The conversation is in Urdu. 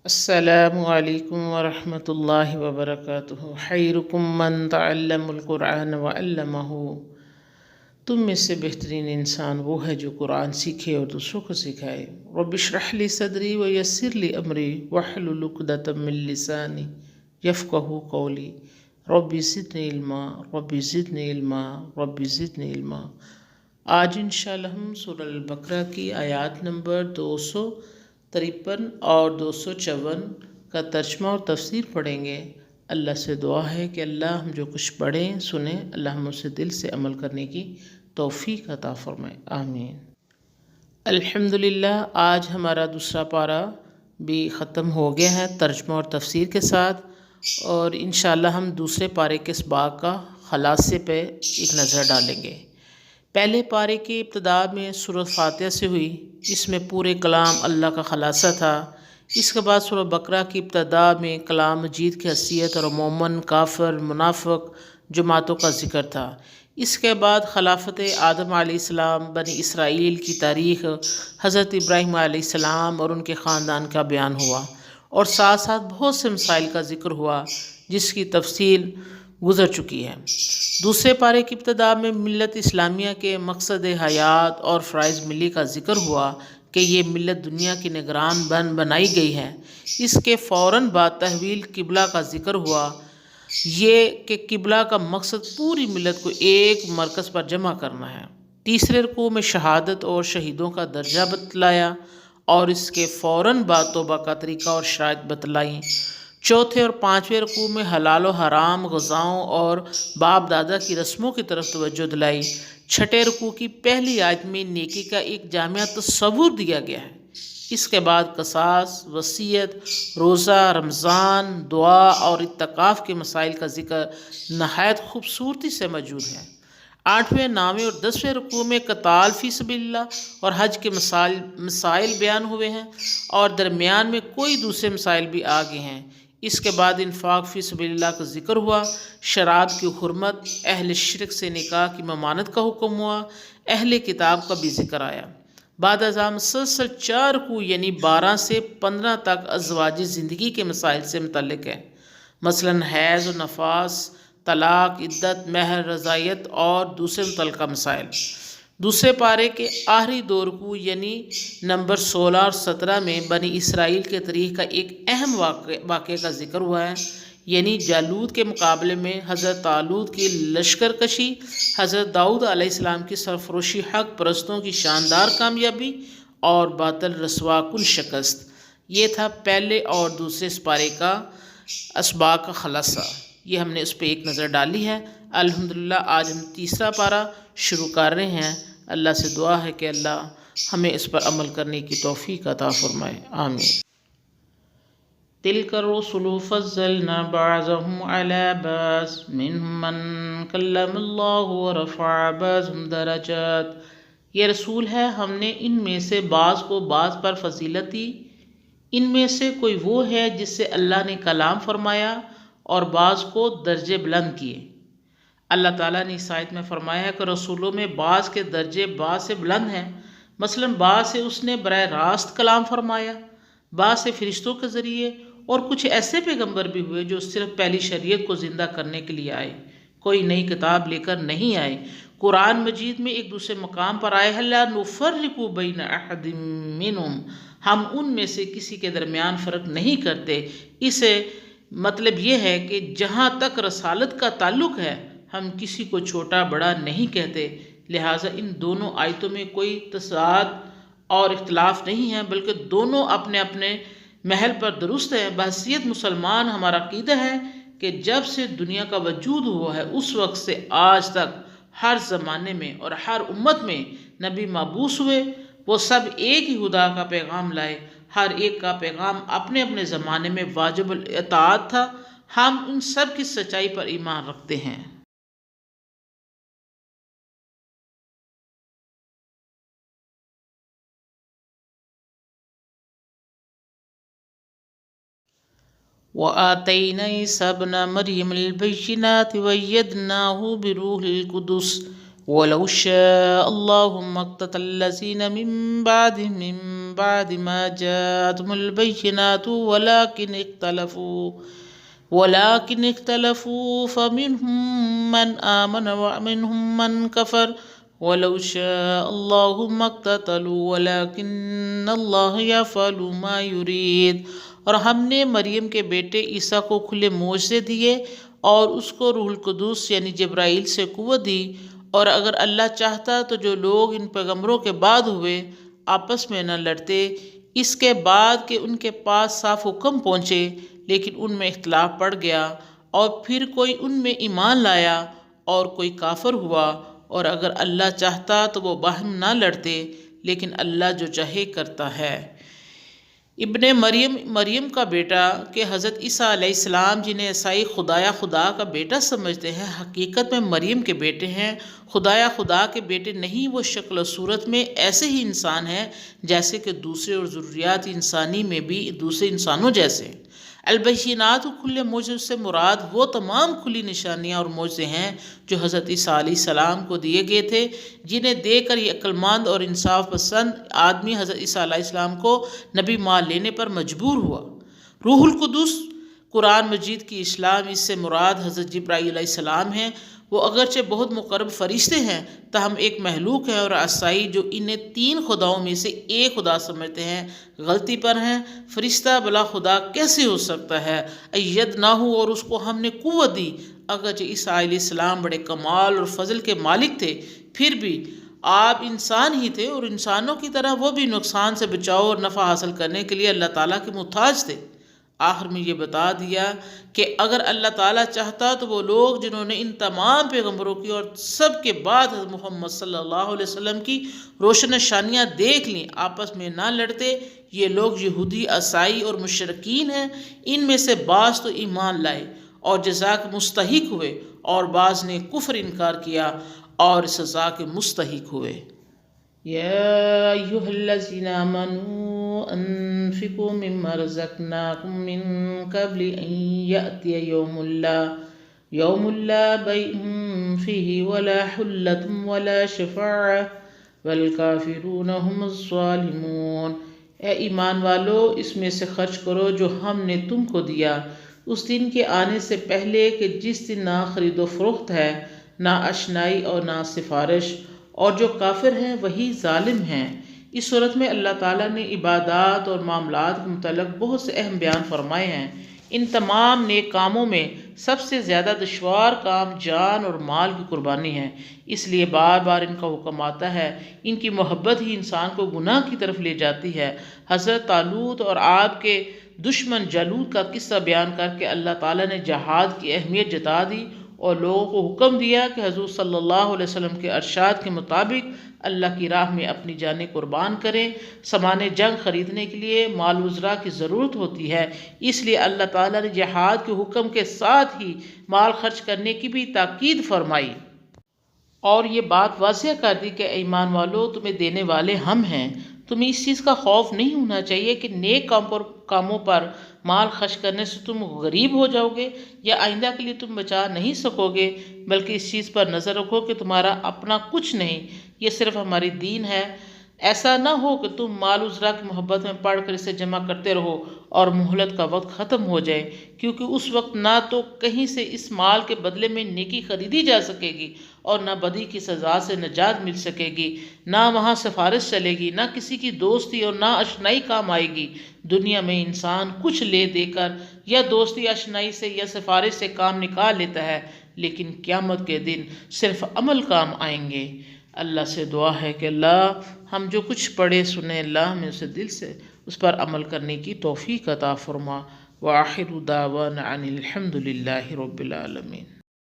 السلام علیکم ورحمۃ اللہ وبرکاتہ۔ خیرکم من تعلم القرآن وعلمہ۔ تم میں سے بہترین انسان وہ ہے جو قرآن سیکھے اور دوسروں کو سکھائے۔ رب اشرح لی صدری ویسر لی امری واحلل عقدۃ من لسانی یفقہوا قولی۔ رب زدنی علما، رب زدنی علما، رب زدنی علما۔ آج انشاءاللہ ہم سورہ البقرہ کی آیات نمبر 253 اور 254 کا ترجمہ اور تفسیر پڑھیں گے۔ اللہ سے دعا ہے کہ اللہ ہم جو کچھ پڑھیں سنیں، اللہ ہم اسے دل سے عمل کرنے کی توفیق عطا فرمائے، آمین۔ الحمدللہ، آج ہمارا دوسرا پارہ بھی ختم ہو گیا ہے ترجمہ اور تفسیر کے ساتھ، اور انشاءاللہ ہم دوسرے پارے کے اسباق کا خلاصے پہ ایک نظر ڈالیں گے۔ پہلے پارے کی ابتدا میں سورہ فاتحہ سے ہوئی، اس میں پورے کلام اللہ کا خلاصہ تھا۔ اس کے بعد سورہ بقرہ کی ابتدا میں کلام مجید کی حیثیت اور مومن، کافر، منافق جماعتوں کا ذکر تھا۔ اس کے بعد خلافت آدم علیہ السلام، بنی اسرائیل کی تاریخ، حضرت ابراہیم علیہ السلام اور ان کے خاندان کا بیان ہوا، اور ساتھ ساتھ بہت سے مسائل کا ذکر ہوا جس کی تفصیل گزر چکی ہے۔ دوسرے پارے کی ابتدا میں ملت اسلامیہ کے مقصد حیات اور فرائض ملی کا ذکر ہوا کہ یہ ملت دنیا کی نگران بنائی گئی ہے۔ اس کے فوراً بعد تحویل قبلہ کا ذکر ہوا، یہ کہ قبلہ کا مقصد پوری ملت کو ایک مرکز پر جمع کرنا ہے۔ تیسرے رکوع میں شہادت اور شہیدوں کا درجہ بتلایا، اور اس کے فوراً بعد توبہ کا طریقہ اور شرائط بتلائیں۔ چوتھے اور پانچویں رکوع میں حلال و حرام غذاؤں اور باپ دادا کی رسموں کی طرف توجہ دلائی۔ چھٹے رکوع کی پہلی آیت میں نیکی کا ایک جامع تصور دیا گیا ہے۔ اس کے بعد قصاص، وصیت، روزہ، رمضان، دعا اور اعتکاف کے مسائل کا ذکر نہایت خوبصورتی سے موجود ہے۔ آٹھویں، نویں اور 10ویں رکوع میں قتال فی سبیل اللہ اور حج کے مسائل بیان ہوئے ہیں، اور درمیان میں کوئی دوسرے مسائل بھی آگے ہیں۔ اس کے بعد انفاق فی سبیل اللہ کا ذکر ہوا، شراب کی حرمت، اہل شرک سے نکاح کی ممانعت کا حکم ہوا، اہل کتاب کا بھی ذکر آیا۔ بعد ازاں مسلسل 4 رکوع یعنی 12 سے 15 تک ازواجی زندگی کے مسائل سے متعلق ہے، مثلاً حیض و نفاس، طلاق، عدت، مہر، رضاعیت اور دوسرے متعلقہ مسائل۔ دوسرے پارے کے آخری 2 رکوع یعنی نمبر 16 اور 17 میں بنی اسرائیل کے تاریخ کا ایک اہم واقعے کا ذکر ہوا ہے، یعنی جالوت کے مقابلے میں حضرت طالوت کی لشکر کشی، حضرت داؤد علیہ السلام کی سرفروشی، حق پرستوں کی شاندار کامیابی اور باطل رسوا کن شکست۔ یہ تھا پہلے اور دوسرے پارے کا اسباق کا خلاصہ، یہ ہم نے اس پہ ایک نظر ڈالی ہے۔ الحمدللہ آج ہم تیسرا پارہ شروع کر رہے ہیں۔ اللہ سے دعا ہے کہ اللہ ہمیں اس پر عمل کرنے کی توفیق عطا فرمائے، آمین۔ تِلْكَ الرُّسُلُ فَضَّلْنَا بَعْضَهُمْ عَلَى بَعْضٍ مِّنْهُم مَّن كَلَّمَ اللَّهُ وَرَفَعَ بَعْضَهُمْ دَرَجَاتٍ۔ یہ رسول ہے، ہم نے ان میں سے بعض کو بعض پر فضیلت دی۔ ان میں سے کوئی وہ ہے جس سے اللہ نے کلام فرمایا اور بعض کو درجے بلند کیے۔ اللہ تعالیٰ نے اس آیت میں فرمایا ہے کہ رسولوں میں بعض کے درجے بعض سے بلند ہیں، مثلاً بعض سے اس نے براہ راست کلام فرمایا، بعض سے فرشتوں کے ذریعے، اور کچھ ایسے پیغمبر بھی ہوئے جو صرف پہلی شریعت کو زندہ کرنے کے لیے آئے، کوئی نئی کتاب لے کر نہیں آئے۔ قرآن مجید میں ایک دوسرے مقام پر آئے لا نفرق بین احد منہم، ہم ان میں سے کسی کے درمیان فرق نہیں کرتے۔ اسے مطلب یہ ہے کہ جہاں تک رسالت کا تعلق ہے ہم کسی کو چھوٹا بڑا نہیں کہتے، لہٰذا ان دونوں آیتوں میں کوئی تضاد اور اختلاف نہیں ہے، بلکہ دونوں اپنے اپنے محل پر درست ہیں۔ بحیثیت مسلمان ہمارا عقیدہ ہے کہ جب سے دنیا کا وجود ہوا ہے اس وقت سے آج تک ہر زمانے میں اور ہر امت میں نبی مبعوث ہوئے، وہ سب ایک ہی خدا کا پیغام لائے، ہر ایک کا پیغام اپنے اپنے زمانے میں واجب الاطاعت تھا۔ ہم ان سب کی سچائی پر ایمان رکھتے ہیں۔ وَآتَيْنَا عِيسَىٰ ابْنَ مَرْيَمَ الْبَيِّنَاتِ وَأَيَّدْنَاهُ بِرُوحِ الْقُدُسِ وَلَوْ شَاءَ اللَّهُ مَا اقْتَتَلَ الَّذِينَ مِن بَعْدِهِم مِّن بعد ما جاءتهم البينات ولكن اختلفوا فمنهم من آمن ومنهم من كفر ولو شاء الله ما اقتتلوا ولكن الله يفعل ما يريد۔ اور ہم نے مریم کے بیٹے عیسیٰ کو کھلے معجزے دیے اور اس کو روح القدس یعنی جبرائیل سے قوت دی، اور اگر اللہ چاہتا تو جو لوگ ان پیغمبروں کے بعد ہوئے آپس میں نہ لڑتے، اس کے بعد کہ ان کے پاس صاف حکم پہنچے، لیکن ان میں اختلاف پڑ گیا، اور پھر کوئی ان میں ایمان لایا اور کوئی کافر ہوا، اور اگر اللہ چاہتا تو وہ باہم نہ لڑتے، لیکن اللہ جو چاہے کرتا ہے۔ ابن مریم کا بیٹا کہ حضرت عیسیٰ علیہ السلام جنہیں عیسائی خدایا خدا کا بیٹا سمجھتے ہیں، حقیقت میں مریم کے بیٹے ہیں، خدایا خدا کے بیٹے نہیں۔ وہ شکل و صورت میں ایسے ہی انسان ہیں جیسے کہ دوسرے، اور ضروریات انسانی میں بھی دوسرے انسانوں جیسے۔ البینات کھلے معجزے سے مراد وہ تمام کھلی نشانیاں اور معجزے ہیں جو حضرت عیسیٰ علیہ السلام کو دیے گئے تھے، جنہیں دے کر یہ عقل مند اور انصاف پسند آدمی حضرت عیسیٰ علیہ السلام کو نبی مان لینے پر مجبور ہوا۔ روح القدس قرآن مجید کی اصلاح میں اس سے مراد حضرت جبرائیل علیہ السلام ہیں۔ وہ اگرچہ بہت مقرب فرشتے ہیں، تاہم ایک مخلوق ہے، اور عیسائی جو انہیں 3 خداؤں میں سے ایک خدا سمجھتے ہیں غلطی پر ہیں۔ فرشتہ بلا خدا کیسے ہو سکتا ہے؟ اید نہ ہو، اور اس کو ہم نے قوت دی۔ اگرچہ عیسیٰ علیہ السلام بڑے کمال اور فضل کے مالک تھے، پھر بھی آپ انسان ہی تھے، اور انسانوں کی طرح وہ بھی نقصان سے بچاؤ اور نفع حاصل کرنے کے لیے اللہ تعالیٰ کے محتاج تھے۔ آخر میں یہ بتا دیا کہ اگر اللہ تعالیٰ چاہتا تو وہ لوگ جنہوں نے ان تمام پیغمبروں کی اور سب کے بعد حضرت محمد صلی اللہ علیہ وسلم کی روشن نشانیاں دیکھ لیں، آپس میں نہ لڑتے۔ یہ لوگ یہودی، عیسائی اور مشرکین ہیں۔ ان میں سے بعض تو ایمان لائے اور جزا کے مستحق ہوئے، اور بعض نے کفر انکار کیا اور سزا کے مستحق ہوئے۔ یا ایھا الذین آمنوا انفقوا مما رزقناکم من قبل ان یأتی یوم لا بیع فیہ ولا حلۃ ولا شفاعۃ والکافرون هم الظالمون۔ اے ایمان والو، اس میں سے خرچ کرو جو ہم نے تم کو دیا اس دن کے آنے سے پہلے کہ جس دن نہ خرید و فروخت ہے، نہ اشنائی اور نہ سفارش، اور جو کافر ہیں وہی ظالم ہیں۔ اس صورت میں اللہ تعالیٰ نے عبادات اور معاملات کے متعلق بہت سے اہم بیان فرمائے ہیں۔ ان تمام نیک کاموں میں سب سے زیادہ دشوار کام جان اور مال کی قربانی ہے، اس لیے بار بار ان کا حکم آتا ہے۔ ان کی محبت ہی انسان کو گناہ کی طرف لے جاتی ہے۔ حضرت طالوت اور آپ کے دشمن جالوت کا قصہ بیان کر کے اللہ تعالیٰ نے جہاد کی اہمیت جتا دی اور لوگوں کو حکم دیا کہ حضور صلی اللہ علیہ وسلم کے ارشاد کے مطابق اللہ کی راہ میں اپنی جانیں قربان کریں۔ سامان جنگ خریدنے کے لیے مال وزراء کی ضرورت ہوتی ہے، اس لیے اللہ تعالیٰ نے جہاد کے حکم کے ساتھ ہی مال خرچ کرنے کی بھی تاکید فرمائی، اور یہ بات واضح کر دی کہ ایمان والو، تمہیں دینے والے ہم ہیں۔ تمہیں اس چیز کا خوف نہیں ہونا چاہیے کہ نیک کاموں پر مال خرچ کرنے سے تم غریب ہو جاؤ گے یا آئندہ کے لیے تم بچا نہیں سکو گے، بلکہ اس چیز پر نظر رکھو کہ تمہارا اپنا کچھ نہیں، یہ صرف ہماری دین ہے۔ ایسا نہ ہو کہ تم مال وزراء کی محبت میں پڑھ کر اسے جمع کرتے رہو اور مہلت کا وقت ختم ہو جائے، کیونکہ اس وقت نہ تو کہیں سے اس مال کے بدلے میں نیکی خریدی جا سکے گی، اور نہ بدی کی سزا سے نجات مل سکے گی، نہ وہاں سفارش چلے گی، نہ کسی کی دوستی اور نہ اشنائی کام آئے گی۔ دنیا میں انسان کچھ لے دے کر یا دوستی اشنائی سے یا سفارش سے کام نکال لیتا ہے، لیکن قیامت کے دن صرف عمل کام آئیں گے۔ اللہ سے دعا ہے کہ اللہ ہم جو کچھ پڑھے سنے، اللہ ہمیں اسے دل سے اس پر عمل کرنے کی توفیق عطا فرما۔ وآخر دعوانا ان الحمد للہ رب العالمین۔